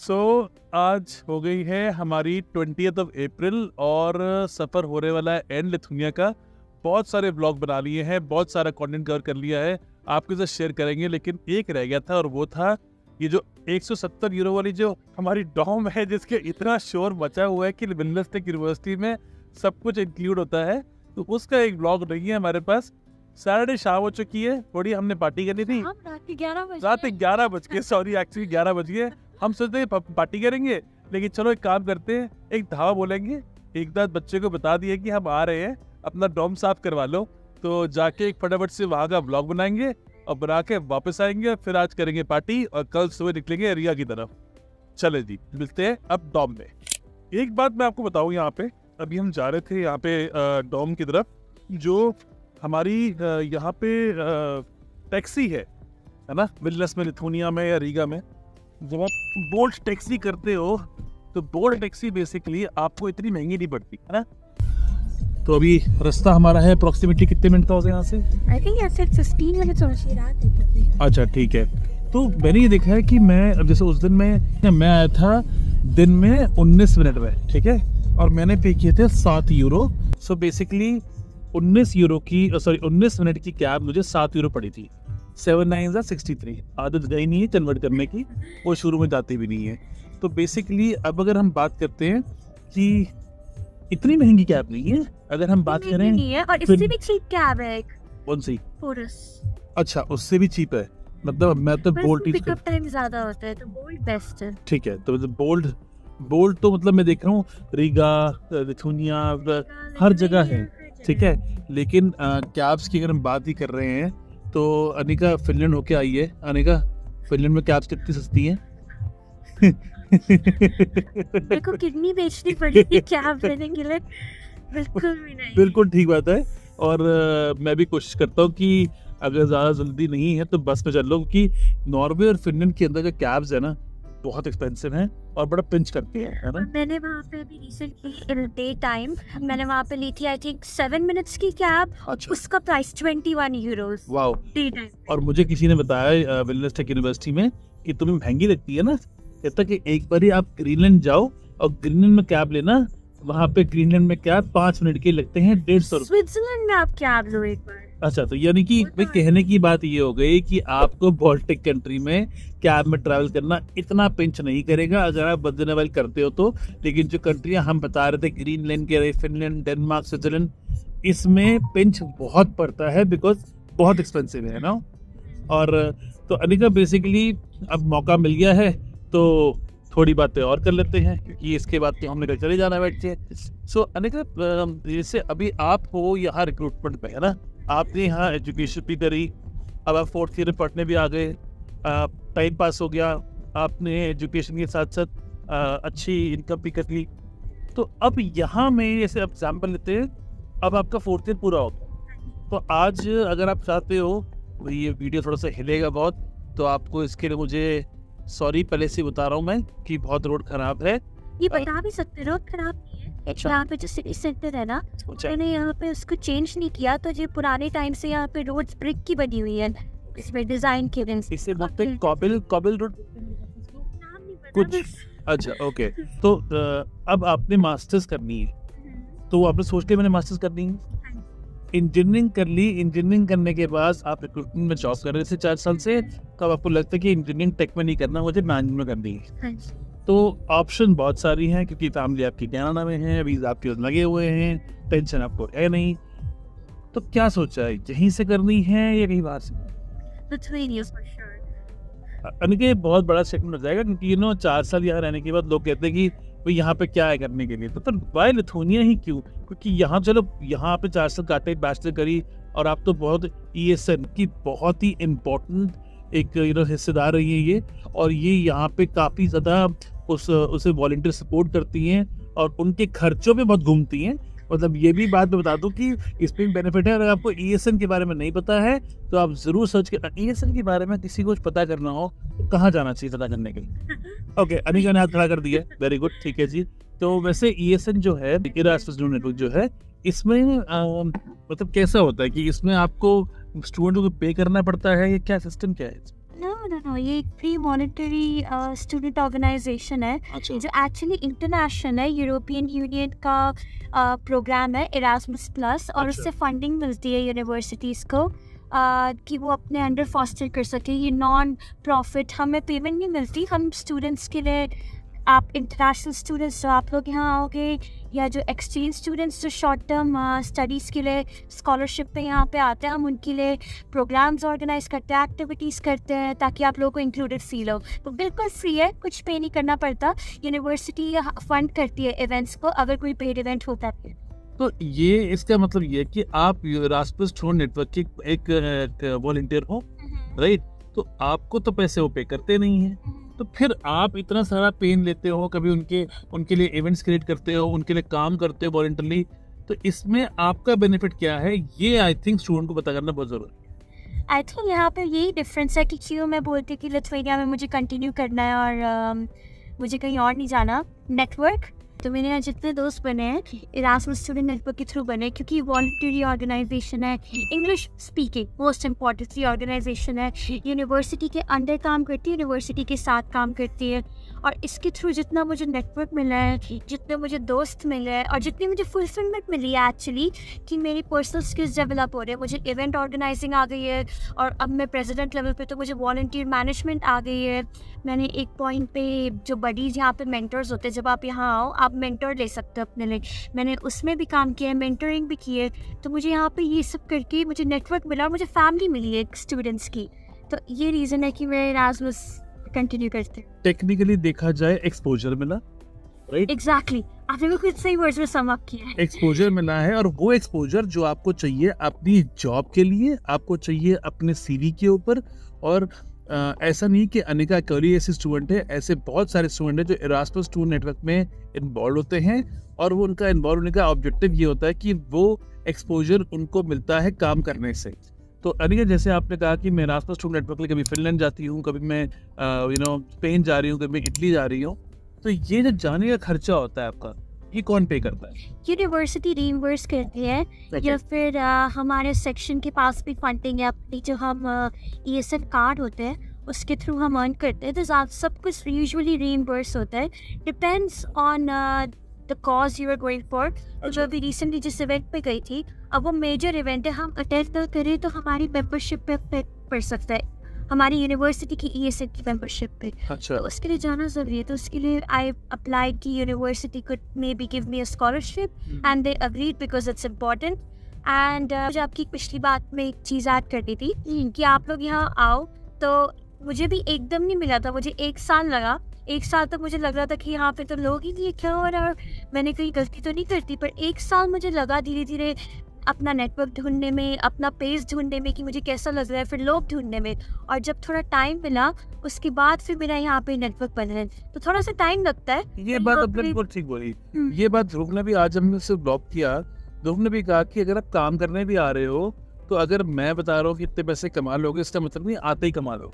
आज हो गई है हमारी 20th ऑफ अप्रैल और सफ़र होने वाला है एंड लिथुनिया का। बहुत सारे व्लॉग बना लिए हैं, बहुत सारा कंटेंट कवर कर लिया है, आपके साथ शेयर करेंगे। लेकिन एक रह गया था और वो था ये जो 170 यूरो वाली जो हमारी डॉम है, जिसके इतना शोर मचा हुआ है कि विल्नियस टेक यूनिवर्सिटी में सब कुछ इंक्लूड होता है। तो उसका एक व्लॉग नहीं है हमारे पास। सैटरडे शाम हो चुकी है, थोड़ी हमने पार्टी करनी थी। रात के 11 बज के सॉरी एक्चुअली 11 बज गए। हम सोचते हैं पार्टी करेंगे, लेकिन चलो एक काम करते हैं, एक धावा बोलेंगे, एक दाद बच्चे को बता दिए कि हम आ रहे हैं, अपना डॉम साफ करवा लो। तो जाके एक फटाफट से वहाँ का व्लॉग बनाएंगे और बना के वापस आएंगे। फिर आज करेंगे पार्टी और कल सुबह निकलेंगे एरिया की तरफ। चले जी, मिलते हैं अब डॉम में। एक बात मैं आपको बताऊँ, यहाँ पे अभी हम जा रहे थे यहाँ पे डॉम की तरफ। जो हमारी यहाँ पे टैक्सी है ना, विल्नियस में, लिथुनिया में या रीगा में, जब आप बोल्ट टैक्सी करते हो तो बोल्ट टैक्सी बेसिकली आपको इतनी महंगी नहीं पड़ती है ना। तो अभी रास्ता हमारा है अप्रोक्सीमेटली कितने मिनट का होगा यहाँ से? I think ऐसे 15 मिनट और सी रात है। अच्छा ठीक है। तो मैंने ये देखा है कि मैं जैसे उस दिन मैं आया था दिन में 19 मिनट में, ठीक है, और मैंने पे किए थे 7 यूरो। सो बेसिकली 19 मिनट की कैब मुझे 7 यूरो पड़ी थी। 7 9 63। आदत गई नहीं है कन्वर्ट करने की, वो शुरू में जाती भी नहीं है। तो बेसिकली अब अगर हम बात करते हैं कि इतनी महंगी कैब नहीं है, अगर हम बात करें नहीं है, और इससे भी चीप कैब है एक। कौन सी? फोरस। अच्छा, उससे भी चीप है। मतलब मैं तो बोल्ट पिकअप टाइम ज्यादा होता है, तो बोल्ट बेस्ट है। ठीक है, तो बोल्ट तो मतलब मैं देख रहा हूँ रीगा, लिथुनिया, हर जगह है, ठीक है। लेकिन कैब्स की अगर हम बात ही कर रहे हैं तो अनिका फिनलैंड होके आई है। अनिका, फिनलैंड में कैब्स कितनी सस्ती हैं? मेरे को किडनी बेचनी पड़ेगी कैब लेने के लिए। बिल्कुल भी नहीं। बिल्कुल ठीक बात है। और मैं भी कोशिश करता हूँ कि अगर ज़्यादा जल्दी नहीं है तो बस में चल लो, क्योंकि नॉर्वे और फिनलैंड के अंदर जो कैब्स है ना, बहुत एक्सपेंसिव हैं और बड़ा पिंच करती है ना। मैंने वहाँ पे अभी रिसेंटली इन डे टाइम मैंने वहाँ पे ली थी, आई थिंक 7 मिनट्स की कैब। अच्छा। उसका price 21 Euros. Wow. Day time. और मुझे किसी ने बताया विल्नियस टेक यूनिवर्सिटी में कि तुम्हें महंगी लगती है ना, कहता कि एक बार ही आप ग्रीनलैंड जाओ और ग्रीनलैंड में कैब लेना। वहाँ पे ग्रीनलैंड में कैब 5 मिनट के लगते हैं 150। स्विट्जरलैंड में आप कैब लो एक बार। अच्छा, तो यानी कि भाई कहने की बात ये हो गई कि आपको बाल्टिक कंट्री में कैब में ट्रैवल करना इतना पिंच नहीं करेगा अगर आप बदनवाल करते हो तो। लेकिन जो कंट्रियां हम बता रहे थे, ग्रीनलैंड के, फिनलैंड, डेनमार्क, स्विट्जरलैंड, इसमें पिंच बहुत पड़ता है बिकॉज बहुत एक्सपेंसिव है ना। और तो अनिका बेसिकली अब मौका मिल गया है तो थोड़ी बातें और कर लेते हैं, क्योंकि इसके बाद तो हमने कल चले जाना है बैठ के। सो अनिका, जैसे अभी आप हो यहाँ रिक्रूटमेंट पे है ना, आपने यहाँ एजुकेशन भी करी, अब आप 4th ईयर में पढ़ने भी आ गए, टाइम पास हो गया, आपने एजुकेशन के साथ साथ अच्छी इनकम भी कर ली। तो अब यहाँ में जैसे एग्जाम्पल लेते हैं, अब आपका 4th ईयर पूरा हो गया, तो आज अगर आप चाहते हो, ये वीडियो थोड़ा सा हिलेगा बहुत, तो आपको इसके लिए मुझे सॉरी पहले से बता रहा हूँ मैं कि बहुत रोड खराब है। ये बता भी सकते, रोड खराब नहीं है। अच्छा। यहाँ पे जो सिटी सेंटर है ना, मैंने यहाँ पे उसको चेंज नहीं किया, तो ये पुराने टाइम से यहाँ पे रोड्स ब्रिक की बनी हुई है, इसमें डिजाइन के दिन इसे बोलते हैं कॉबिल रोड कुछ। अच्छा ओके। तो अब आपने मास्टर्स करनी है, तो आपने सोच लिया मैंने मास्टर्स करनी है, इंजीनियरिंग कर ली। इंजीनियरिंग करने के बाद आप रिक्रूटमेंट में जॉब कर रहे थे 4 साल से, तब आपको लगता है कि इंजीनियरिंग टेक में नहीं करना, मुझे मैनेजमेंट में करनी है। तो ऑप्शन बहुत सारी हैं, क्योंकि फैमिली आपकी कनाडा में है, वीज़ा आपके लगे हुए हैं, टेंशन आपको है नहीं। तो क्या सोचा है, यहीं से करनी है या कहीं बाहर से? अनिके बहुत बड़ा स्टेटमेंट हो जाएगा, क्योंकि 4 साल यहाँ रहने के बाद लोग कहते हैं कि भाई यहाँ पे क्या है करने के लिए। तो वाई लिथुनिया ही क्यों? क्योंकि यहाँ चलो, यहाँ पे 4 साल काटे, बैचलर करी, और आप तो बहुत ESN की बहुत ही इम्पोर्टेंट एक हिस्सेदार रही है ये, और ये यहाँ पे काफ़ी ज़्यादा उसे वॉलंटियर सपोर्ट करती हैं और उनके खर्चों पे बहुत घूमती हैं। मतलब ये भी बात मैं बता दूं कि इसमें बेनिफिट है, अगर आपको ESN के बारे में नहीं पता है तो आप ज़रूर सर्च कर। ESN के बारे में किसी को कुछ पता करना हो तो कहाँ जाना चाहिए पता करने के लिए? ओके, अनिका ने हाथ खड़ा कर दिया, वेरी गुड, ठीक है जी। तो वैसे ESN जो है, इरास्मस नेटवर्क जो है, इसमें मतलब कैसा होता है कि इसमें आपको स्टूडेंट को पे करना पड़ता है, ये क्या सिस्टम क्या है? नो, ये एक प्री मॉनिटरी स्टूडेंट ऑर्गेनाइजेशन है। अच्छा। जो एक्चुअली इंटरनेशनल है, यूरोपियन यूनियन का प्रोग्राम है इरास्मस प्लस, और अच्छा। उससे फंडिंग मिलती है यूनिवर्सिटीज़ को कि वो अपने अंडर फॉस्टर कर सके। ये नॉन प्रॉफिट, हमें पेमेंट नहीं मिलती, हम स्टूडेंट्स के लिए, आप इंटरनेशनल स्टूडेंट्स जो आप लोग यहाँ आओगे, या जो एक्सचेंज स्टूडेंट्स जो शॉर्ट टर्म स्टडीज़ के लिए स्कॉलरशिप पे यहाँ पे आते हैं, हम उनके लिए प्रोग्राम्स ऑर्गेनाइज करते हैं, एक्टिविटीज़ करते हैं, ताकि आप लोगों को इंक्लूडेड फील हो। तो बिल्कुल फ्री है, कुछ पे नहीं करना पड़ता। यूनिवर्सिटी फंड करती है इवेंट्स को, अगर कोई पेड इवेंट होता है। तो ये इसका मतलब ये है कि आप रास्पस स्टूडेंट नेटवर्क की एक वॉलंटियर हो, राइट? तो आपको तो पैसे वो पे करते नहीं है, तो फिर आप इतना सारा पेन लेते हो, कभी उनके लिए इवेंट्स क्रिएट करते हो, उनके लिए काम करते हो वॉलंटरली, तो इसमें आपका बेनिफिट क्या है, ये आई थिंक स्टूडेंट को पता करना बहुत जरूरी है। आई थिंक यहाँ पे यही डिफरेंस है कि क्यों मैं बोलती कि लिथुआनिया में मुझे कंटिन्यू करना है और मुझे कहीं और नहीं जाना। नेटवर्क, तो मेरे यहाँ जितने दोस्त बने हैं इरास्मस स्टूडेंट नेटवर्क के थ्रू बने, क्योंकि वॉलंटरी ऑर्गेनाइजेशन है, English speaking most importantly organisation है, यूनिवर्सिटी के अंडर काम करती है, यूनिवर्सिटी के साथ काम करती है। और इसके थ्रू जितना मुझे नेटवर्क मिला है, जितने मुझे दोस्त मिले हैं, और जितनी मुझे फुलफिलमेंट मिली है एक्चुअली, कि मेरी पर्सनल स्किल्स डेवलप हो रहे हैं। मुझे इवेंट ऑर्गेनाइजिंग आ गई है, और अब मैं प्रेसिडेंट लेवल पे तो मुझे वॉलंटियर मैनेजमेंट आ गई है। मैंने एक पॉइंट पे जो बडीज़ यहाँ पे मेंटर्स होते हैं, जब आप यहाँ आओ आप मेंटर ले सकते हो अपने लिए, मैंने उसमें भी काम किया है, मेंटरिंग भी की है। तो मुझे यहाँ पे ये सब करके मुझे नेटवर्क मिला, और मुझे फैमिली मिली है स्टूडेंट्स की। तो ये रीज़न है कि मैं इरास्मस कंटिन्यू करते हैं। टेक्निकली देखा जाए एक्सपोजर मिला, राइट? एग्जैक्टली, आपने भी कुछ सही वर्ड्स में सम अप किया है। एक्सपोजर मिला है, और वो एक्सपोजर जो आपको चाहिए अपनी जॉब के लिए, आपको चाहिए अपने सीवी के ऊपर। और ऐसा नहीं कि अनिका कौरी ऐसे स्टूडेंट है, ऐसे बहुत सारे स्टूडेंट हैं जो इरास्मस स्टूडेंट नेटवर्क में इन्वॉल्व होते हैं, और वो उनका इन्वॉल्व होने का ऑब्जेक्टिव ये होता है कि वो एक्सपोजर उनको मिलता है काम करने से। तो अनिका, जैसे आपने कहा कि मैं इरास्मस स्टूडेंट नेटवर्क के लिए कभी फिनलैंड जाती हूँ, कभी मैं स्पेन जा रही हूँ, कभी मैं इटली जा रही हूँ, तो ये जो जाने का खर्चा होता है आपका, ये कौन पे करता है? यूनिवर्सिटी रीइंबर्स करती है, या फिर हमारे सेक्शन के पास भी फंडिंग है अपनी, जो हम ESN कार्ड होते हैं उसके थ्रू हम अर्न करते हैं। तो सब कुछ यूजुअली रीइंबर्स होता है, depends on the cause you are going for. तो जो अभी रिसेंटली जिस इवेंट पे गई थी, अब वो मेजर इवेंट है, हम अटेंड ना करें तो हमारी मेंबरशिप पे इफेक्ट पड़ सकता है, हमारी यूनिवर्सिटी की ESN की मेंबरशिप पे। अच्छा। तो उसके लिए जाना ज़रूरी है। तो उसके लिए आई अप्लाइड कि university could may be give me a scholarship, and they agreed because it's important. And मुझे आपकी पिछली बात में एक चीज़ ऐड करनी थी कि आप लोग यहाँ आओ, तो मुझे भी एकदम नहीं मिला था, मुझे 1 साल लगा। 1 साल तक मुझे लग रहा था कि यहाँ पे तो लोग ही नहीं, क्या हो रहा है, मैंने कहीं गलती तो नहीं करती। पर 1 साल मुझे लगा धीरे धीरे अपना नेटवर्क ढूंढने में, अपना पेज ढूंढने में कि मुझे कैसा लग रहा है, फिर लोग ढूंढने में। और जब थोड़ा टाइम मिला उसके बाद फिर मेरा यहाँ पे नेटवर्क बना है। तो थोड़ा सा टाइम लगता है। ये बात आपने बिल्कुल ठीक बोली। ये बात ध्रुव ने भी, आज हमने उससे ब्लॉग किया, ध्रुव ने भी कहा कि अगर आप काम करने भी आ रहे हो, तो अगर मैं बता रहा हूँ कि इतने पैसे कमा लोगे, इसका मतलब नहीं आते ही कमा लो।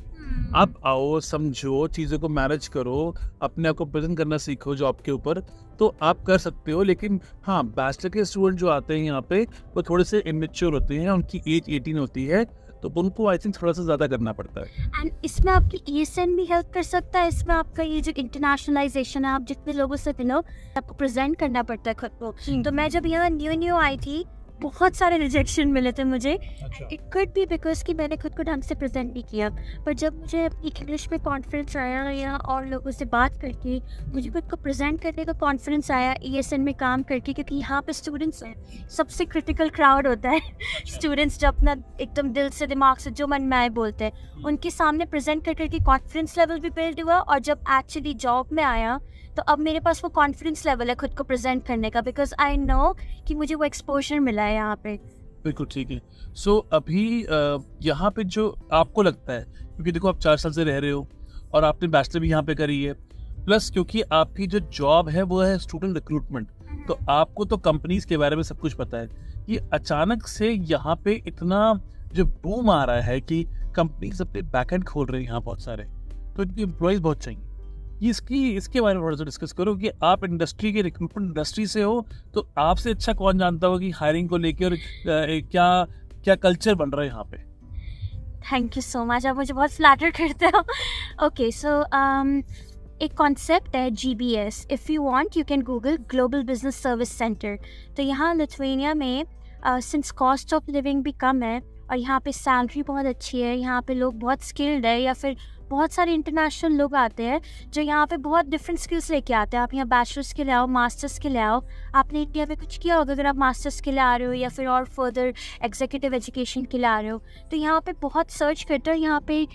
आप आओ, समझो, चीज़ों को मैनेज करो, अपने आप को प्रेजेंट करना सीखो जॉब के ऊपर, तो आप कर सकते हो। लेकिन हाँ, बैचलर के स्टूडेंट जो आते हैं यहाँ पे, वो थोड़े से इमेच्योर होते हैं, उनकी एज 18 होती है, तो उनको आई थिंक थोड़ा सा ज़्यादा करना पड़ता है। एंड इसमें आपकी ESN भी हेल्प कर सकता है। इसमें आपका ये जो इंटरनेशनलाइजेशन है, आप जितने लोगों से मिलो आपको प्रेजेंट करना पड़ता है खुद को। तो मैं जब यहाँ न्यू आई थी, बहुत सारे रिजेक्शन मिले थे मुझे। इट कुड बी बिकॉज कि मैंने खुद को ढंग से प्रेजेंट नहीं किया। पर जब मुझे अपनी इंग्लिश में कॉन्फिडेंस आया, या और लोगों से बात करके मुझे खुद को प्रेजेंट करने का कॉन्फिडेंस आया ESN में काम करके, क्योंकि यहाँ पे स्टूडेंट्स हैं, सबसे क्रिटिकल क्राउड होता है। स्टूडेंट्स जो अपना एकदम दिल से दिमाग से जो मन में आए बोलते हैं, उनके सामने प्रेजेंट कर करके कॉन्फिडेंस लेवल भी बिल्ड हुआ। और जब एक्चुअली जॉब में आया तो अब मेरे पास वो कॉन्फिडेंस लेवल है खुद को प्रेजेंट करने का, बिकॉज आई नो कि मुझे वो एक्सपोजर मिला है यहाँ पे। बिल्कुल ठीक है। सो अभी यहाँ पे जो आपको लगता है, क्योंकि देखो आप 4 साल से रह रहे हो और आपने बैचलर भी यहाँ पे करी है, प्लस क्योंकि आपकी जो जॉब है वो है स्टूडेंट रिक्रूटमेंट, तो आपको तो कंपनीज के बारे में सब कुछ पता है। ये अचानक से यहाँ पे इतना जो बूम आ रहा है कि कंपनीज अपने बैकएंड खोल रहे हैं यहाँ बहुत सारे, तो इनके एम्प्लॉयज बहुत चाहिए। इसके बारे में थोड़ा सा डिस्कस करो कि आप इंडस्ट्री के, रिक्रूटमेंट इंडस्ट्री से हो, तो आपसे अच्छा कौन जानता होगा कि हायरिंग को लेकर क्या क्या कल्चर बन रहा है यहाँ पे। थैंक यू सो मच, आप मुझे बहुत फ्लैटर करते हो। ओके सो एक कॉन्सेप्ट है GBS, if you want you can Google global business service centre. तो यहाँ लिथुआनिया में सिंस कॉस्ट ऑफ लिविंग भी कम है और यहाँ पे सैलरी बहुत अच्छी है, यहाँ पे लोग बहुत स्किल्ड है, या फिर बहुत सारे इंटरनेशनल लोग आते हैं जो यहाँ पे बहुत डिफरेंट स्किल्स लेके आते हैं। आप यहाँ बैचलर्स के लिए आओ, मास्टर्स के लिए आओ, आपने इंडिया में कुछ किया होगा अगर आप मास्टर्स के लिए आ रहे हो या फिर और फर्दर एग्जीक्यूटिव एजुकेशन के लिए आ रहे हो, तो यहाँ पे बहुत सर्च करते हैं। यहाँ पे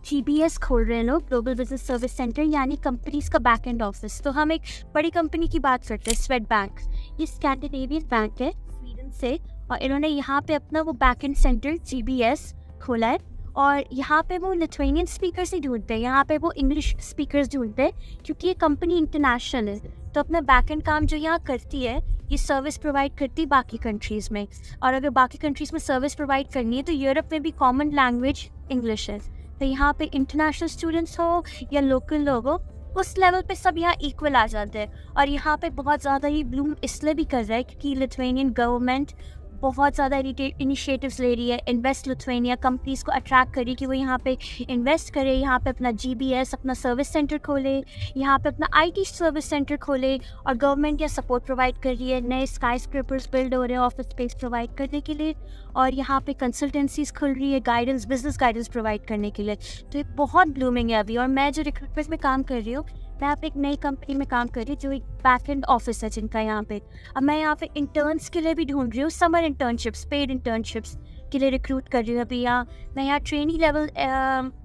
GBS खोल रहे हैं लोग, ग्लोबल बिजनेस सर्विस सेंटर, यानी कंपनीज का बैक एंड ऑफिस। तो हम एक बड़ी कंपनी की बात करते हैं, स्वेटबैंक। ये स्कैंडिनेवियन बैंक है स्वीडन से, और इन्होंने यहाँ पे अपना वो बैक एंड सेंटर GBS खोला है। और यहाँ पे वो लिथुआनियन स्पीकर्स ही ढूंढते हैं, यहाँ पे वो इंग्लिश स्पीकर्स ढूंढते हैं, क्योंकि ये कंपनी इंटरनेशनल है। तो अपना बैक एंड काम जो यहाँ करती है, ये सर्विस प्रोवाइड करती है बाकी कंट्रीज़ में। और अगर बाकी कंट्रीज़ में सर्विस प्रोवाइड करनी है तो यूरोप में भी कॉमन लैंग्वेज इंग्लिश है। तो यहाँ पे इंटरनेशनल स्टूडेंट्स हो या लोकल लोग हो, उस लेवल पे सब यहाँ इक्वल आ जाते हैं। और यहाँ पे बहुत ज़्यादा ही ब्लूम इसलिए भी कर रहा है क्योंकि लिथुआनियन गवर्नमेंट बहुत ज़्यादा इनिशिएटिव्स ले रही है। इन्वेस्ट लिथुआनिया कंपनीज़ को अट्रैक्ट करी कि वो यहाँ पे इन्वेस्ट करे, यहाँ पे अपना GBS अपना सर्विस सेंटर खोले, यहाँ पे अपना IT सर्विस सेंटर खोले। और गवर्नमेंट यहाँ सपोर्ट प्रोवाइड कर रही है, नए स्काई स्क्रैपर्स बिल्ड हो रहे हैं ऑफिस स्पेस प्रोवाइड करने के लिए, और यहाँ पे कंसल्टेंसीज खुल रही है गाइडेंस, बिजनेस गाइडेंस प्रोवाइड करने के लिए। तो ये बहुत ब्लूमिंग है अभी। और मैं जो रिक्रूटमेंट में काम कर रही हूँ, मैं आप एक नई कंपनी में काम कर रही हूँ जो एक बैक एंड ऑफिस है जिनका यहाँ पे। अब मैं यहाँ पे इंटर्न्स के लिए भी ढूंढ रही हूँ, समर इंटर्नशिप्स, पेड इंटर्नशिप्स के लिए रिक्रूट कर रही हूँ अभी। यहाँ मैं यहाँ ट्रेनी लेवल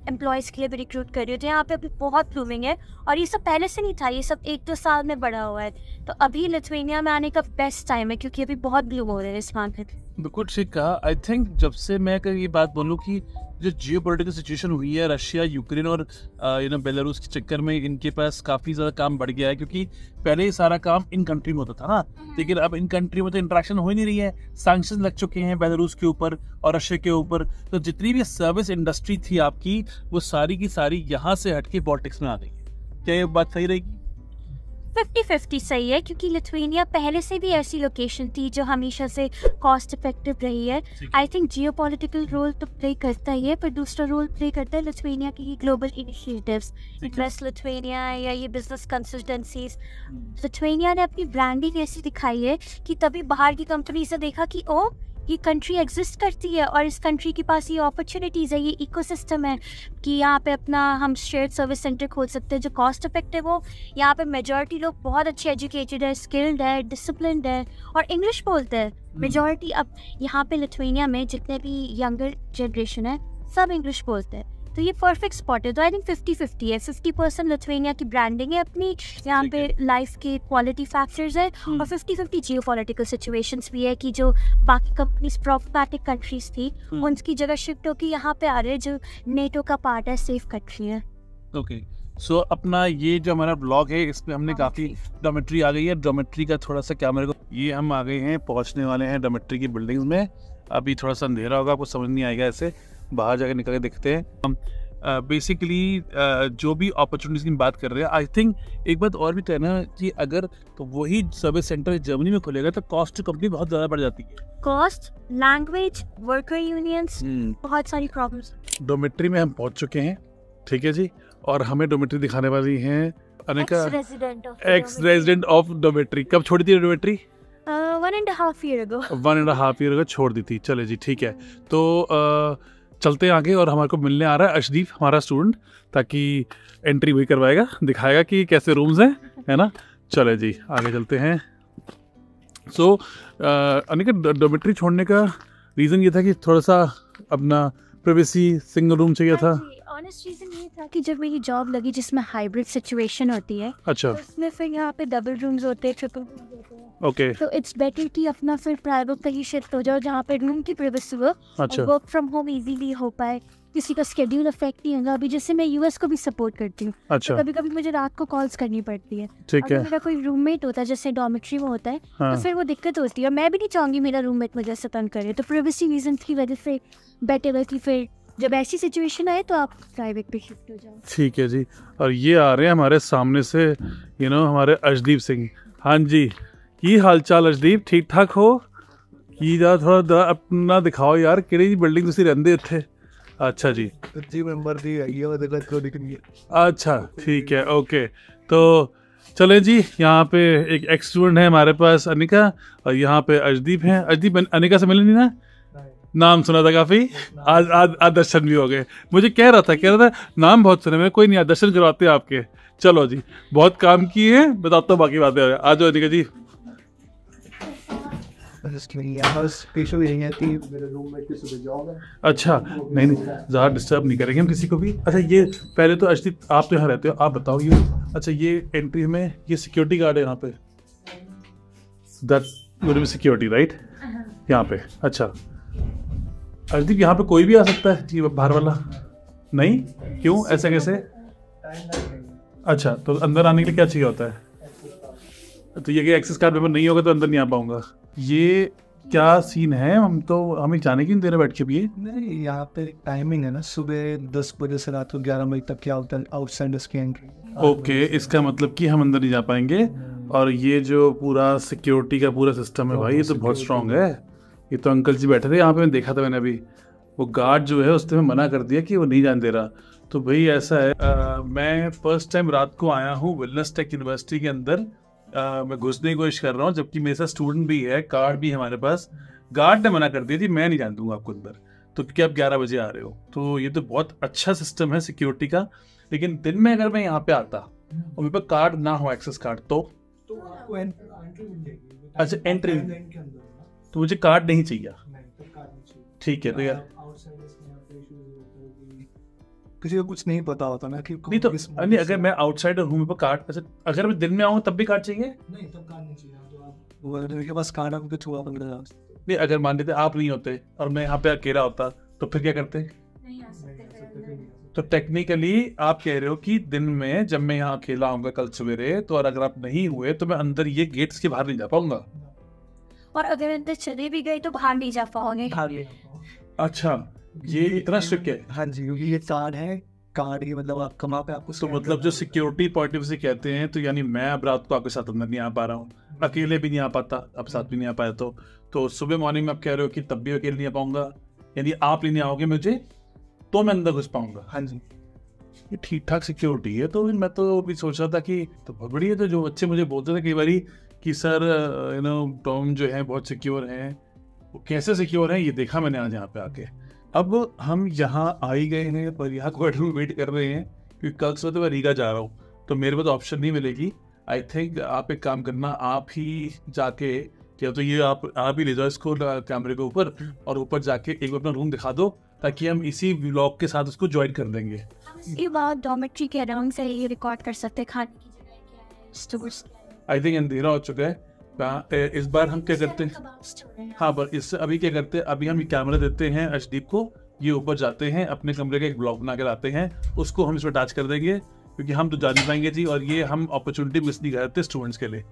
एम्प्लॉयज़ के लिए भी रिक्रूट कर रही हूँ। तो यहाँ पे अभी बहुत ब्लूमिंग है और ये सब पहले से नहीं था, ये सब 1-2 साल में बढ़ा हुआ है। तो अभी लिथुआनिया में आने का बेस्ट टाइम है क्योंकि अभी बहुत ब्लूम हो रहे हैं इस मार्केट। बिल्कुल ठीक कहा। आई थिंक जब से मैं अगर ये बात बोलूँ कि जो जियोपॉलिटिकल सिचुएशन हुई है रशिया, यूक्रेन और बेलारूस के चक्कर में, इनके पास काफ़ी ज़्यादा काम बढ़ गया है। क्योंकि पहले ही सारा काम इन कंट्री में होता था ना, लेकिन अब इन कंट्री में तो इंटरेक्शन हो ही नहीं रही है। सैंक्शन लग चुके हैं बेलारूस के ऊपर और रशिया के ऊपर, तो जितनी भी सर्विस इंडस्ट्री थी आपकी, वो सारी की सारी यहाँ से हटके पॉलिटिक्स में आ गई है। क्या ये बात सही रहेगी? 50-50 सही है, क्योंकि लिथुआनिया पहले से भी ऐसी लोकेशन थी जो हमेशा से कॉस्ट इफेक्टिव रही है। आई थिंक जियोपॉलिटिकल रोल तो प्ले करता ही है, पर दूसरा रोल प्ले करता है लिथुआनिया की ग्लोबल इनिशिएटिव्स, इन्वेस्ट लिथुआनिया या ये बिजनेस कंसल्टेंसीज। लिथुआनिया ने अपनी ब्रांडिंग ऐसी दिखाई है कि तभी बाहर की कंपनी से देखा कि ओ ये कंट्री एग्जिस्ट करती है और इस कंट्री के पास ये अपॉर्चुनिटीज़ है, ये इकोसिस्टम है कि यहाँ पे अपना हम शेयर्ड सर्विस सेंटर खोल सकते हैं जो कॉस्ट इफेक्टिव हो। यहाँ पे मेजॉरिटी लोग बहुत अच्छे एजुकेटेड है, स्किल्ड है, डिसिप्लिन्ड है और इंग्लिश बोलते हैं मेजॉरिटी। अब यहाँ पे लिथुआनिया में जितने भी यंगर जनरेशन है सब इंग्लिश बोलते हैं, तो ये परफेक्ट स्पॉट है। तो आई थिंक 50-50 है। 50% लिथुआनिया की ब्रांडिंग है अपनी, यहाँ पे लाइफ के क्वालिटी फैक्टर्स है, और 50-50 जियोपॉलिटिकल सिचुएशंस भी है कि जो बाकी कंपनीज प्रॉब्लमैटिक कंट्रीज थी उनकी जगह शिफ्ट होकर यहाँ पे आ रहे हैं जो नेटो का पार्ट है, सेफ कंट्री है। ओके सो अपना ये जो हमारा ब्लॉग है इसमें हमने काफ़ी डॉमेट्री आ गई है। डॉमेट्री का थोड़ा सा कैमरे को, ये हम आ गए हैं, पहुँचने वाले हैं डॉमेट्री की बिल्डिंग्स में। अभी थोड़ा सा अंधेरा होगा, आपको समझ नहीं आएगा, ऐसे बाहर जाकर निकल के देखते हैं हम। बेसिकली जो भी अपॉर्चुनिटीज़ की बात कर रहे हैं, आई थिंक एक बात और भी कहना कि अगर तो वही सर्विस सेंटर जर्मनी में खुलेगा तो कॉस्ट टू कंपनी बहुत ज़्यादा बढ़ जाती है। कॉस्ट, लैंग्वेज, वर्कर यूनियंस, बहुत सारी प्रॉब्लम्स। डोमेट्री में हम पहुंच चुके हैं, ठीक है जी, और हमें डोमेट्री दिखाने वाली हैं Anika, x resident of dormitory. कब छोड़ी थी dormitory? 1.5 year ago। 1.5 year ago छोड़ दी थी। चले जी, ठीक है। तो चलते हैं आगे, और हमारे को मिलने आ रहा है अर्शदीप, हमारा स्टूडेंट, ताकि एंट्री वही करवाएगा, दिखाएगा कि कैसे रूम्स हैं, है ना। चले जी आगे चलते हैं। सो अनिका, डॉर्मेट्री छोड़ने का रीज़न ये था कि थोड़ा सा अपना प्राइवेसी, सिंगल रूम चाहिए था। ऑनेस्ट रीजन ये था कि जब मेरी जॉब लगी जिसमें हाइब्रिड सिचुएशन होती है, अच्छा, तो उसमें फिर यहाँ पे डबल रूम्स होते हैं, ट्रिपल रूम्स होते हैं। ओके, तो इट्स बेटर कि अपना फिर प्राइवेट कहीं शिफ्ट हो जाओ जहाँ पे रूम की प्राइवेसी हो, अच्छा, वर्क फ्रॉम होम इजीली हो पाए, किसी का स्केड्यूल अफेक्ट नहीं होगा। अभी जैसे मैं यूएस को भी सपोर्ट करती हूँ, अच्छा, तो कभी कभी मुझे रात को कॉल्स करनी पड़ती है। ठीक है। मेरा कोई रूममेट होता है जैसे डॉर्मेट्री में होता है, हाँ, तो फिर वो दिक्कत होती है, और मैं भी नहीं चाहूँगी मेरा रूममेट मुझे ऐसा तंग करे। तो प्राइवेसी रीजन की वजह से बेटर है कि फिर जब ऐसी सिचुएशन आए तो आप प्राइवेट पे शिफ्ट हो जाओ। ठीक है जी। और ये आ रहे हैं हमारे सामने से, हमारे अर्शदीप सिंह। हाँ जी, की हाल चाल अर्शदीप, ठीक ठाक हो? की थोड़ा अपना दिखाओ यार, केड़ी बिल्डिंग तुसी रहंदे इत्थे? अच्छा जी, जी मेंबर दी है ये वाला तो दिखेंगे। अच्छा ठीक है, ओके। तो चले जी, यहाँ पे एक एक्स स्टूडेंट है हमारे पास अनिका, और यहाँ पे अर्शदीप है। अर्शदीप अनिका से मिले नहीं ना? नाम सुना था काफी, आज दर्शन भी हो गए। मुझे कह रहा था नाम बहुत सुने मैं, कोई नहीं, आज दर्शन करवाते हैं आपके। चलो जी, बहुत काम किए हैं, बताता हूँ बाकी बातें। आ जाओ अनिका जी। स्पेशल यही है कि मेरे रूममेट की सुबह जॉब है। अच्छा, नहीं नहीं, ज़्यादा डिस्टर्ब नहीं करेंगे हम किसी को भी। अच्छा, ये पहले तो अर्शदीप आप तो यहाँ रहते हो, आप बताओ ये, अच्छा ये एंट्री में ये सिक्योरिटी गार्ड है यहाँ पे, दैट सिक्योरिटी राइट यहाँ पे। अच्छा अर्शदीप, यहाँ पे कोई भी आ सकता है ये बाहर वाला? नहीं, क्यों, ऐसा कैसे? अच्छा, तो अंदर आने के लिए क्या चाहिए होता है? तो ये कि एक्सेस कार्ड पेपर नहीं होगा तो अंदर नहीं आ पाऊंगा। ये क्या सीन है? हमें जाने की नहीं दे रहे बैठ के भी? नहीं, यहाँ पे टाइमिंग है ना, सुबह 10 बजे से रात को 11 बजे तक की आउटसाइडर्स की एंट्री। ओके, इसका मतलब कि हम अंदर नहीं जा पाएंगे। और ये जो पूरा सिक्योरिटी का पूरा सिस्टम है भाई, ये तो बहुत स्ट्रांग है। ये तो अंकल जी बैठे थे यहाँ पे, देखा था मैंने अभी, वो गार्ड जो है उसने मना कर दिया कि वो नहीं जाने दे रहा। तो भाई ऐसा है, मैं फर्स्ट टाइम रात को आया हूँ वेलनेस टेक यूनिवर्सिटी के अंदर। मैं घुसने की कोशिश कर रहा हूँ, जबकि मेरे साथ स्टूडेंट भी है, कार्ड भी है हमारे पास। गार्ड ने मना कर दिया थी, मैं नहीं जान दूंगा आपको अंदर, तो क्योंकि आप 11 बजे आ रहे हो। तो ये तो बहुत अच्छा सिस्टम है सिक्योरिटी का। लेकिन दिन में अगर मैं यहाँ पे आता और मेरे पास कार्ड ना हो, एक्सेस कार्ड, तो आपको एंट्री मिल जाएगी। अच्छा, एंट्री, तो मुझे कार्ड नहीं चाहिए? ठीक है, तो यार किसी को कुछ नहीं पता होता ना कि नहीं, तो नहीं, अगर मैं आउटसाइडर हूँ, मेरे पास कार्ड, अच्छा अगर मैं दिन में आऊँ तब भी कार्ड चाहिए? नहीं, तब कार्ड नहीं चाहिए। तो आपके पास कार्ड आपको छुआ 15,000। नहीं, अगर मान लेते आप नहीं होते और मैं यहाँ पे अकेला होता तो फिर क्या करते? तो टेक्निकली आप कह रहे हो कि दिन में जब मैं यहाँ अकेला आऊंगा कल सवेरे, तो और अगर आप नहीं हुए तो मैं अंदर ये गेट्स के बाहर नहीं जा पाऊंगा, और अगर अंदर चले भी गए तो बाहर नहीं जा पाओगे। अच्छा, ये इतना स्ट्रिक्ट है? हाँ जी, क्योंकि ये कार्ड है, कार्ड ये मतलब आप कमा पे आपको। तो मतलब जो सिक्योरिटी पॉइंट ऑफ व्यू से कहते हैं, तो यानी मैं अब रात को आपके साथ अंदर नहीं आ पा रहा हूँ, अकेले भी नहीं आ पाता, अब साथ भी नहीं आ पाया, तो सुबह मॉर्निंग में आप कह रहे हो कि तब भी अकेले नहीं आ पाऊंगा, यानी आप लेने आओगे मुझे तो मैं अंदर घुस पाऊंगा? हाँ जी, ये ठीक ठाक सिक्योरिटी है। तो मैं तो भी सोच रहा था कि तो बहुत बढ़िया। तो जो बच्चे मुझे बोलते थे कई बारी कि सर यू नो टॉम जो है बहुत सिक्योर हैं, वो कैसे सिक्योर हैं ये देखा मैंने आज यहाँ पे आके। अब हम यहाँ आ ही गए हैं, पर यहाँ क्वार्टर में वेट कर रहे हैं, क्योंकि कल से तो मैं रीगा जा रहा हूँ, तो मेरे पास ऑप्शन नहीं मिलेगी। आई थिंक आप एक काम करना, आप ही जाके, क्या तो ये आप ही ले जाओ इसको कैमरे के ऊपर, और ऊपर जाके एक बार अपना रूम दिखा दो, ताकि हम इसी व्लॉग के साथ उसको ज्वाइन कर देंगे। इसके बाद डॉर्मेट्री के अराउंड से ये रिकॉर्ड कर सकते हैं, खाने की जगह क्या है, स्टोर्स। आई थिंक अंधेरा हो चुका है। इस बार हम क्या करते हैं, हाँ पर इससे अभी क्या करते हैं, अभी हम कैमरा देते हैं अर्शदीप को, ये ऊपर जाते हैं अपने कमरे का एक ब्लॉग बना के लाते हैं, उसको हम इसमें अटैच कर देंगे, क्योंकि हम तो जा नहीं पाएंगे जी, और ये हम अपॉर्चुनिटी मिस नहीं करते स्टूडेंट्स के लिए।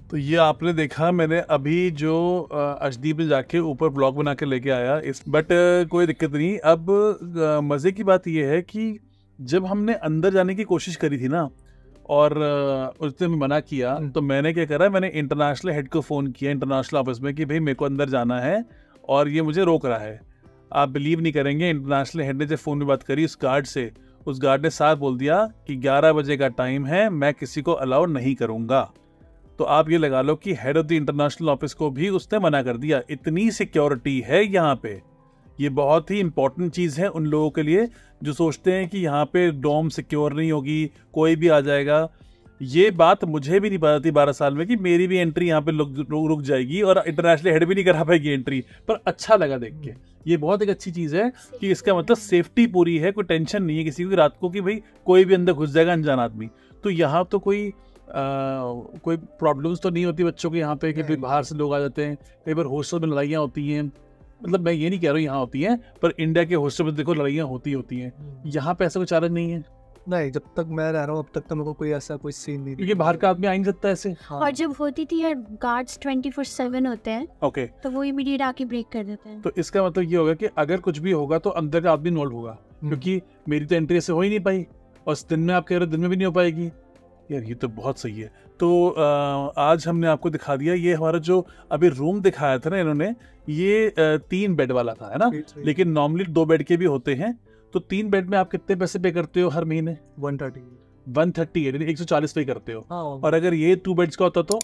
तो ये आपने देखा, मैंने अभी जो अर्शदीप में जाके ऊपर ब्लॉग बना के लेके आया इस, बट कोई दिक्कत नहीं। अब मज़े की बात ये है कि जब हमने अंदर जाने की कोशिश करी थी ना, और उसने मना किया, तो मैंने क्या करा, मैंने इंटरनेशनल हेड को फ़ोन किया, इंटरनेशनल ऑफिस में, कि भाई मेरे को अंदर जाना है और ये मुझे रोक रहा है। आप बिलीव नहीं करेंगे, इंटरनेशनल हेड ने जब फ़ोन में बात करी उस गार्ड से, उस गार्ड ने साफ बोल दिया कि 11 बजे का टाइम है, मैं किसी को अलाउ नहीं करूँगा। तो आप ये लगा लो कि head of the international office को भी उसने मना कर दिया। इतनी सिक्योरिटी है यहाँ पे। ये बहुत ही इंपॉर्टेंट चीज़ है उन लोगों के लिए जो सोचते हैं कि यहाँ पे डोम सिक्योर नहीं होगी, कोई भी आ जाएगा। ये बात मुझे भी नहीं पता थी 12 साल में कि मेरी भी एंट्री यहाँ पे रुक जाएगी और इंटरनेशनल हेड भी नहीं करा पाएगी एंट्री, पर अच्छा लगा देख के। ये बहुत एक अच्छी चीज़ है कि इसका मतलब सेफ्टी पूरी है, कोई टेंशन नहीं है किसी को रात को कि भाई कोई भी अंदर घुस जाएगा अनजान आदमी। तो यहाँ तो कोई प्रॉब्लम्स तो नहीं होती बच्चों के यहाँ पे कि भाई बाहर से लोग आ जाते हैं। कई बार हॉस्टल में लड़ाइयाँ होती हैं, मतलब मैं ये नहीं कह रहा हूँ यहाँ होती हैं, पर इंडिया के हॉस्टल में देखो लड़ाइयाँ होती हैं। यहाँ पे ऐसा कोई चैलेंज नहीं है। नहीं, जब तक मैं रह रहा हूँ अब तक तो मेरे को कोई ऐसा कोई सीन नहीं, क्योंकि बाहर का आदमी आ नहीं सकता ऐसे। हाँ। और जब होती थी यार गार्ड्स 24/7 होते हैं, ओके, तो वो इमीडिएट आके ब्रेक कर देते हैं। तो इसका मतलब ये होगा कि अगर कुछ भी होगा तो अंदर का आदमी इन्वॉल्व होगा, क्योंकि मेरी तो एंट्री ऐसे हो ही नहीं पाई और दिन में आप कह रहे हो दिन में भी नहीं हो पाएगी। यार ये तो बहुत सही है। तो आज हमने आपको दिखा दिया, ये हमारा जो अभी रूम दिखाया था ना इन्होंने, ये 3 बेड वाला था, है ना, लेकिन नॉर्मली 2 बेड के भी होते हैं। तो 3 बेड में आप कितने पैसे पे करते हो हर महीने? 130 यानी 140 पे करते हो। हाँ, और अगर ये 2 बेड्स का होता तो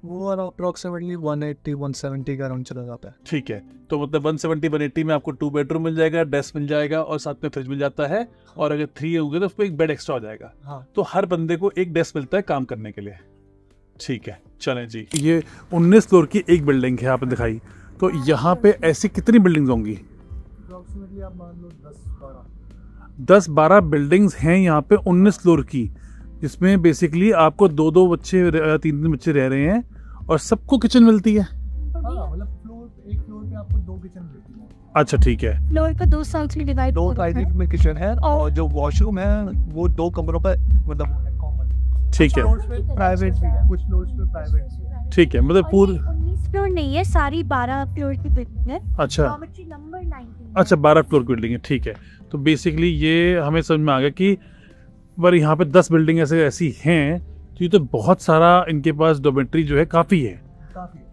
वो अप्रोक्सीमेटली 180-170 का अराउंड चला जाता है। ठीक है, तो मतलब 170-180 में आपको 2 बेडरूम मिल जाएगा, डेस्क मिल जाएगा और साथ में फ्रिज मिल जाता है। और अगर 3 होंगे तो उसको एक बेड एक्स्ट्रा हो जाएगा। हाँ। तो हर बंदे को एक डेस्क मिलता है काम करने के लिए। ठीक है, चलें जी। ये 19 फ्लोर की एक बिल्डिंग है आपने दिखाई, तो यहाँ पे ऐसी कितनी बिल्डिंग्स होंगी? अप्रोक्सीमेटली आप मान लो 10-12 बिल्डिंग्स हैं यहाँ पे 19 फ्लोर की, जिसमें बेसिकली आपको 2-2 बच्चे 3-3 बच्चे रह रहे हैं और सबको किचन मिलती है। मतलब एक फ्लोर पे आपको 2 किचन मिलती है। अच्छा ठीक है, फ्लोर को 2 साइड्स में डिवाइड 2 साइड में किचन है और जो वॉशरूम है वो 2 कमरों पर मतलब कॉमन। ठीक है, प्राइवेट भी है, कुछ फ्लोर्स पे प्राइवेट भी है। ठीक है, मतलब पूरी 19 फ्लोर नहीं है, सारी 12 फ्लोर की बिल्डिंग है। अच्छा डॉर्मेट्री नंबर 19। अच्छा 12 फ्लोर की बिल्डिंग है, ठीक है। तो बेसिकली ये हमें समझ में आ गया कि पर यहाँ पे 10 बिल्डिंग ऐसी हैं, तो ये तो बहुत सारा इनके पास डॉर्मेट्री जो है काफ़ी है।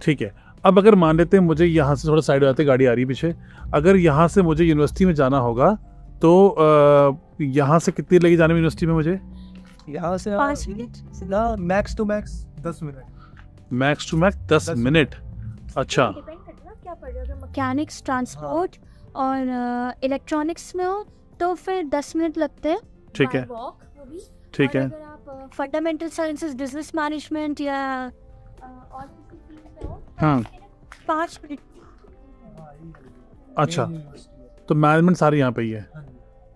ठीक है, अब अगर मान लेते हैं मुझे यहाँ से थोड़ा साइड हो जाते, गाड़ी आ रही है पीछे, अगर यहाँ से मुझे यूनिवर्सिटी में जाना होगा तो यहाँ से कितनी लगी जाने में यूनिवर्सिटी में? मुझे यहाँ से 5 मिनट ना, max to max 10 minute. Max to max 10 minute. अच्छा, डिपेंड करता है क्या पढ़ रहे हो। मैकेनिक्स, ट्रांसपोर्ट और इलेक्ट्रॉनिक्स में हो तो फिर 10 मिनट लगते हैं। ठीक है, ठीक है। अगर आप फंडामेंटल साइंसेस, बिजनेस मैनेजमेंट या और किसी फील्ड में हो, हाँ 5 मिनट। अच्छा, तो मैनेजमेंट सारी यहाँ पे ही है,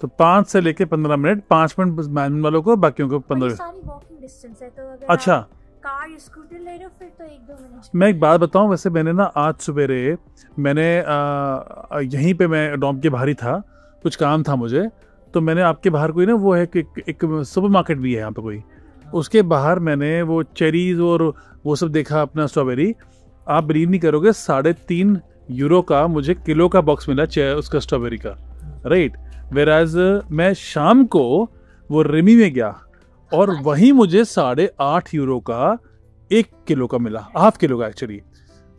तो 5 से लेके 15 मिनट, 5 मिनट मैनेजमेंट वालों को, बाकियों को 15। सारी वॉकिंग डिस्टेंस है, तो अगर अच्छा, कार या स्कूटर ले रहे हो फिर तो 1-2 मिनट। मैं एक बात बताऊं, वैसे मैंने ना आज सवेरे मैंने यहीं पे मैं डॉम के बाहर ही था, कुछ काम था मुझे, तो मैंने आपके बाहर कोई ना वो है कि एक सुपर मार्केट भी है यहाँ पे कोई, उसके बाहर मैंने वो चेरीज और वो सब देखा, अपना स्ट्रॉबेरी। आप बिलीव नहीं करोगे, 3.5 यूरो का मुझे किलो का बॉक्स मिला उसका स्ट्रॉबेरी का, राइट। वेराज मैं शाम को वो रिमी में गया और वहीं मुझे 8.5 यूरो का 1 किलो का मिला, हाफ किलो का एक्चुअली।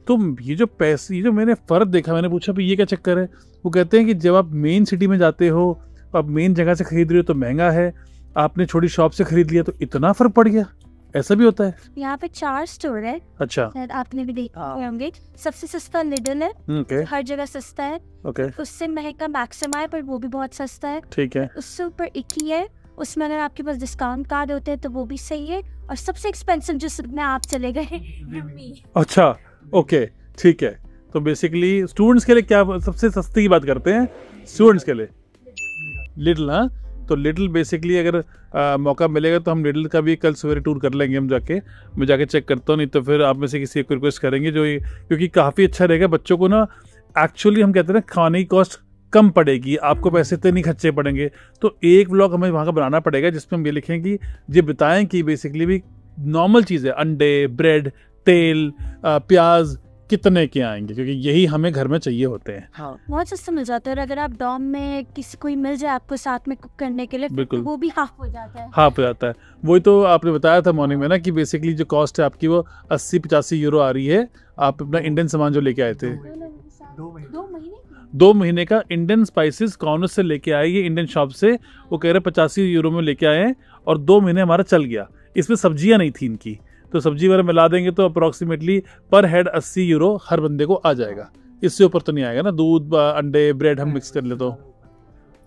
तो ये जो पैसे, ये जो मैंने फ़र्क देखा, मैंने पूछा भाई ये क्या चक्कर है? वो कहते हैं कि जब आप मेन सिटी में जाते हो, आप मेन जगह से खरीद रहे हो तो महंगा है, आपने छोटी शॉप से खरीद लिया तो इतना फ़र्क पड़ गया। ऐसा भी होता है यहाँ पे 4 स्टोर है। अच्छा, शायद आपने भी देखा होंगे। सबसे सस्ता लिडल है, ओके हर जगह सस्ता है। ओके, उससे महंगा मैक्सिमा है, पर वो भी बहुत सस्ता है। ठीक है, उससे ऊपर इकी है, उसमें अगर आपके पास डिस्काउंट कार्ड होते हैं तो वो भी सही है। और सबसे एक्सपेंसिव जिसमें आप चले गए अच्छा ओके ठीक है। तो बेसिकली स्टूडेंट्स के लिए क्या सबसे सस्ती की बात करते हैं? स्टूडेंट्स के लिए लिटिल। हाँ, तो लिटिल बेसिकली अगर मौका मिलेगा तो हम लिटिल का भी कल सवेरे टूर कर लेंगे। मैं जाके चेक करता हूँ, नहीं तो फिर आप में से किसी को रिक्वेस्ट करेंगे जो ये, क्योंकि काफ़ी अच्छा रहेगा बच्चों को ना। एक्चुअली हम कहते हैं ना खाने की कॉस्ट कम पड़ेगी, आपको पैसे इतने नहीं खर्चे पड़ेंगे। तो एक व्लॉग हमें वहाँ का बनाना पड़ेगा जिसमें हम ये लिखें कि ये बताएं कि बेसिकली भी नॉर्मल चीज़ें, अंडे, ब्रेड, तेल, प्याज कितने के आएंगे, क्योंकि यही हमें घर में चाहिए होते हैं। हाँ, बहुत सस्ता मिल जाता है। और अगर आप डॉम में किसी कोई मिल जाए आपको साथ में कुक करने के लिए, बिल्कुल, वो भी हाफ हो जाता है। हाफ हो जाता है। वही तो आपने बताया था मॉर्निंग में ना कि बेसिकली जो कॉस्ट है आपकी वो 80-85 यूरो आ रही है। आप अपना इंडियन सामान जो लेके आए थे 2 महीने का इंडियन स्पाइसेस कॉर्नर से लेके आए, ये इंडियन शॉप से, वो कह रहे 85 यूरो में लेके आए हैं और 2 महीने हमारा चल गया। इसमें सब्जियां नहीं थी इनकी, तो सब्जी वगैरह मिला देंगे तो अप्रॉक्सीमेटली पर हेड 80 यूरो हर बंदे को आ जाएगा। इससे ऊपर तो नहीं आएगा ना, दूध अंडे ब्रेड हम मिक्स कर ले तो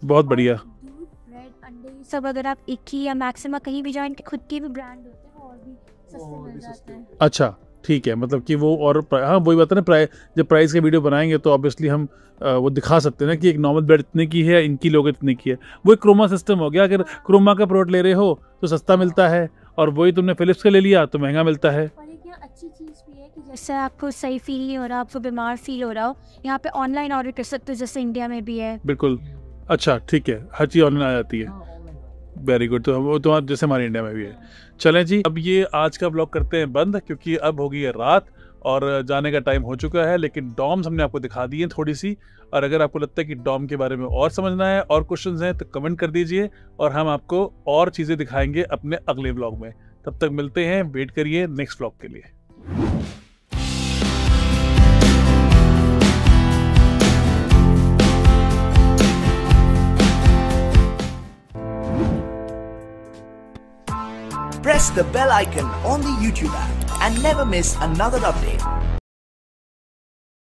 बहुत बढ़िया। दूध ब्रेड अंडे सब अगर आप एक ही या मैक्सिमम कहीं भी जाओ, इनके खुद के भी ब्रांड होते हैं और भी सस्ते मिल जाते हैं। अच्छा ठीक है, मतलब कि वो और हाँ वही बात है ना, जब प्राइस के वीडियो बनाएंगे तो ऑब्वियसली हम वो दिखा सकते हैं ना कि एक नॉर्मल ब्रेड इतने की है, इनकी लोग इतने की है। वो एक क्रोमा सिस्टम हो गया, अगर क्रोमा का प्रोडक्ट ले रहे हो तो सस्ता मिलता है, और वही तुमने फिलिप्स का ले लिया तो महंगा मिलता है। और एक यहाँ अच्छी चीज़ भी है कि जैसे आपको सही फील नहीं हो रहा, आपको बीमार फील हो रहा हो, यहाँ पे ऑनलाइन ऑर्डर कर सकते हो, जैसे इंडिया में भी है। बिल्कुल, अच्छा ठीक है, हर चीज़ ऑनलाइन आ जाती है। वेरी गुड, तो वो तो जैसे हमारे इंडिया में भी है। चलें जी, अब ये आज का ब्लॉग करते हैं बंद, क्योंकि अब होगी है रात और जाने का टाइम हो चुका है। लेकिन डॉम्स हमने आपको दिखा दी है थोड़ी सी, और अगर आपको लगता है कि डॉम के बारे में और समझना है और क्वेश्चंस हैं तो कमेंट कर दीजिए, और हम आपको और चीज़ें दिखाएंगे अपने अगले ब्लॉग में। तब तक मिलते हैं, वेट करिए नेक्स्ट ब्लॉग के लिए। Press the bell icon on the YouTube app and never miss another update.